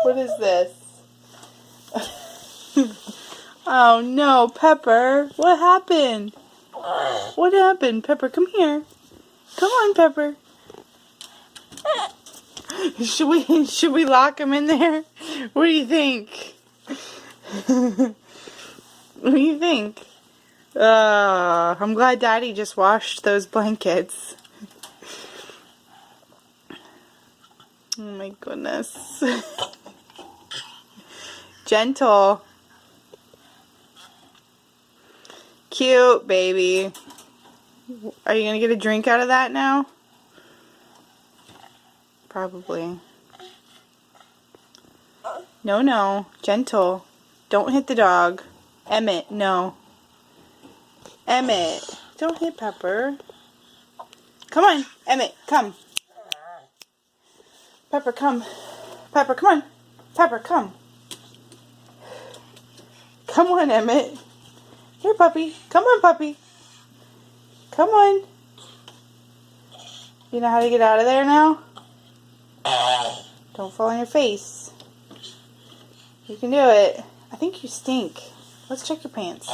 What is this? Oh no, Pepper. What happened? What happened? Pepper, come here. Come on, Pepper. Should we lock him in there? What do you think? What do you think? I'm glad Daddy just washed those blankets. Oh my goodness. Gentle. Cute, baby. Are you going to get a drink out of that now? Probably. No, no. Gentle. Don't hit the dog. Emmett, no. Emmett, don't hit Pepper. Come on, Emmett, come. Pepper, come. Pepper, come on. Pepper, come. Come on, Emmett. Here, puppy. Come on, puppy. Come on. You know how to get out of there now? Don't fall on your face. You can do it. I think you stink. Let's check your pants.